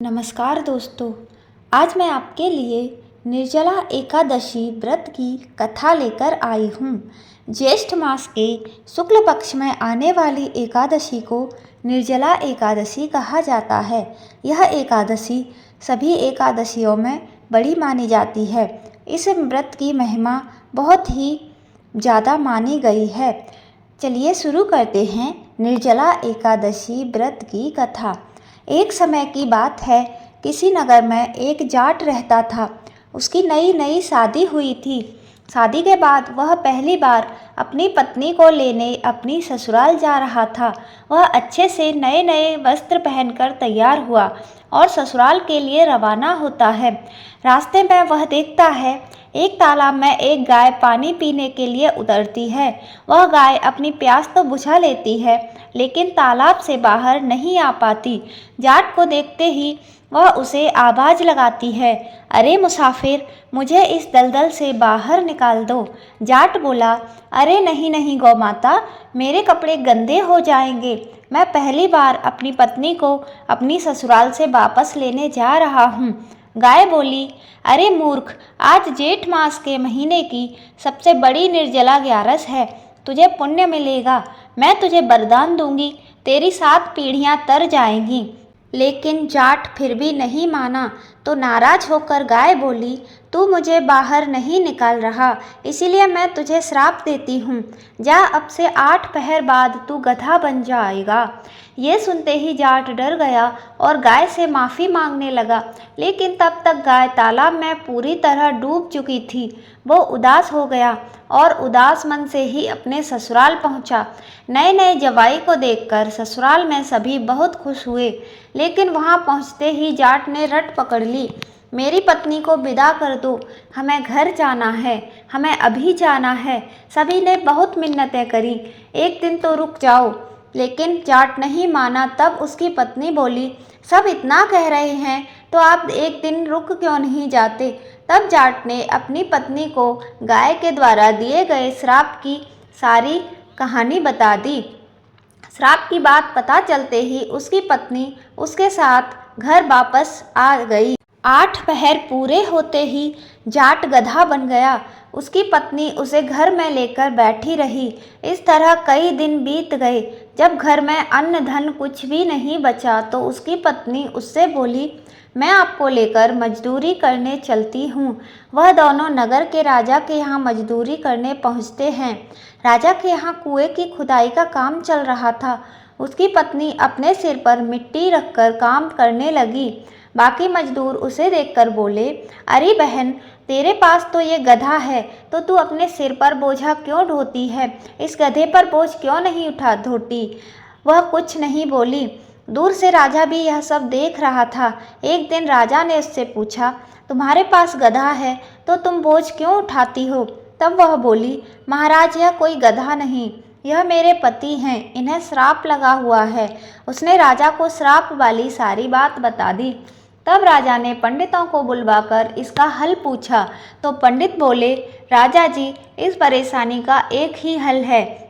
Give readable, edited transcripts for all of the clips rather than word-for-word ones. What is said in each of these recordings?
नमस्कार दोस्तों। आज मैं आपके लिए निर्जला एकादशी व्रत की कथा लेकर आई हूँ। ज्येष्ठ मास के शुक्ल पक्ष में आने वाली एकादशी को निर्जला एकादशी कहा जाता है। यह एकादशी सभी एकादशियों में बड़ी मानी जाती है। इस व्रत की महिमा बहुत ही ज़्यादा मानी गई है। चलिए शुरू करते हैं निर्जला एकादशी व्रत की कथा। एक समय की बात है, किसी नगर में एक जाट रहता था। उसकी नई नई शादी हुई थी। शादी के बाद वह पहली बार अपनी पत्नी को लेने अपनी ससुराल जा रहा था। वह अच्छे से नए नए वस्त्र पहनकर तैयार हुआ और ससुराल के लिए रवाना होता है। रास्ते में वह देखता है एक तालाब में एक गाय पानी पीने के लिए उतरती है। वह गाय अपनी प्यास तो बुझा लेती है, लेकिन तालाब से बाहर नहीं आ पाती। जाट को देखते ही वह उसे आवाज़ लगाती है, अरे मुसाफिर, मुझे इस दलदल से बाहर निकाल दो। जाट बोला, अरे नहीं नहीं गौ माता, मेरे कपड़े गंदे हो जाएंगे। मैं पहली बार अपनी पत्नी को अपनी ससुराल से वापस लेने जा रहा हूँ। गाय बोली, अरे मूर्ख, आज जेठ मास के महीने की सबसे बड़ी निर्जला ग्यारस है। तुझे पुण्य मिलेगा। मैं तुझे वरदान दूंगी, तेरी 7 पीढ़ियां तर जाएंगी। लेकिन जाट फिर भी नहीं माना, तो नाराज होकर गाय बोली, तू मुझे बाहर नहीं निकाल रहा, इसीलिए मैं तुझे श्राप देती हूँ। जा, अब से 8 पहर बाद तू गधा बन जाएगा। ये सुनते ही जाट डर गया और गाय से माफ़ी मांगने लगा, लेकिन तब तक गाय तालाब में पूरी तरह डूब चुकी थी। वो उदास हो गया और उदास मन से ही अपने ससुराल पहुंचा। नए नए जवाई को देखकर ससुराल में सभी बहुत खुश हुए, लेकिन वहां पहुंचते ही जाट ने रट पकड़ ली, मेरी पत्नी को विदा कर दो, हमें घर जाना है, हमें अभी जाना है। सभी ने बहुत मिन्नतें करी, एक दिन तो रुक जाओ, लेकिन जाट नहीं माना। तब उसकी पत्नी बोली, सब इतना कह रहे हैं तो आप एक दिन रुक क्यों नहीं जाते। तब जाट ने अपनी पत्नी को गाय के द्वारा दिए गए श्राप की सारी कहानी बता दी। श्राप की बात पता चलते ही उसकी पत्नी उसके साथ घर वापस आ गई। 8 पहर पूरे होते ही जाट गधा बन गया। उसकी पत्नी उसे घर में लेकर बैठी रही। इस तरह कई दिन बीत गए। जब घर में अन्न धन कुछ भी नहीं बचा तो उसकी पत्नी उससे बोली, मैं आपको लेकर मजदूरी करने चलती हूँ। वह दोनों नगर के राजा के यहाँ मजदूरी करने पहुँचते हैं। राजा के यहाँ कुएं की खुदाई का काम चल रहा था। उसकी पत्नी अपने सिर पर मिट्टी रखकर काम करने लगी। बाकी मजदूर उसे देखकर बोले, अरे बहन, तेरे पास तो ये गधा है, तो तू अपने सिर पर बोझा क्यों ढोती है, इस गधे पर बोझ क्यों नहीं उठा ढोती। वह कुछ नहीं बोली। दूर से राजा भी यह सब देख रहा था। एक दिन राजा ने उससे पूछा, तुम्हारे पास गधा है तो तुम बोझ क्यों उठाती हो। तब वह बोली, महाराज, यह कोई गधा नहीं, यह मेरे पति हैं, इन्हें श्राप लगा हुआ है। उसने राजा को श्राप वाली सारी बात बता दी। तब राजा ने पंडितों को बुलवाकर इसका हल पूछा, तो पंडित बोले, राजा जी, इस परेशानी का एक ही हल है।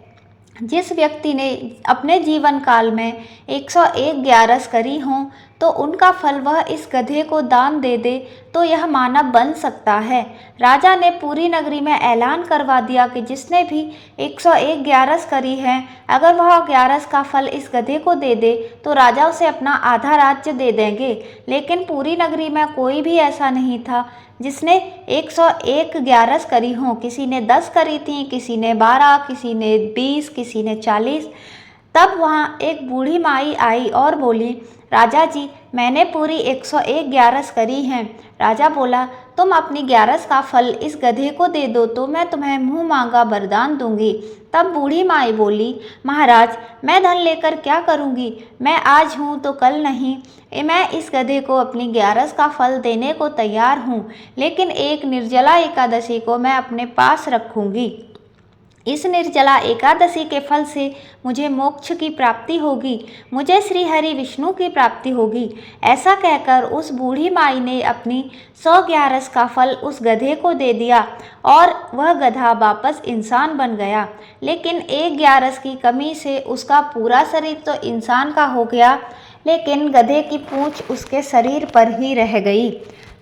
जिस व्यक्ति ने अपने जीवन काल में 101 ग्यारस करी हों तो उनका फल वह इस गधे को दान दे दे तो यह मानव बन सकता है। राजा ने पूरी नगरी में ऐलान करवा दिया कि जिसने भी 101 ग्यारस करी है, अगर वह ग्यारस का फल इस गधे को दे दे तो राजा उसे अपना आधा राज्य दे देंगे। लेकिन पूरी नगरी में कोई भी ऐसा नहीं था जिसने 101 ग्यारस करी हों। किसी ने 10 करी थी, किसी ने 12, किसी ने 20, किसी ने 40। तब वहाँ एक बूढ़ी माई आई और बोली, राजा जी, मैंने पूरी 101 ग्यारस करी हैं। राजा बोला, तुम अपनी ग्यारस का फल इस गधे को दे दो तो मैं तुम्हें मुँह मांगा वरदान दूंगी। तब बूढ़ी माई बोली, महाराज, मैं धन लेकर क्या करूंगी, मैं आज हूँ तो कल नहीं। मैं इस गधे को अपनी ग्यारस का फल देने को तैयार हूँ, लेकिन एक निर्जला एकादशी को मैं अपने पास रखूंगी। इस निर्जला एकादशी के फल से मुझे मोक्ष की प्राप्ति होगी, मुझे श्री हरि विष्णु की प्राप्ति होगी। ऐसा कहकर उस बूढ़ी माई ने अपनी 100 ग्यारस का फल उस गधे को दे दिया और वह गधा वापस इंसान बन गया। लेकिन एक ग्यारस की कमी से उसका पूरा शरीर तो इंसान का हो गया, लेकिन गधे की पूंछ उसके शरीर पर ही रह गई।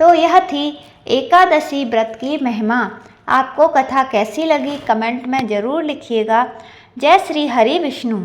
तो यह थी एकादशी व्रत की महिमा। आपको कथा कैसी लगी कमेंट में ज़रूर लिखिएगा। जय श्री हरि विष्णु।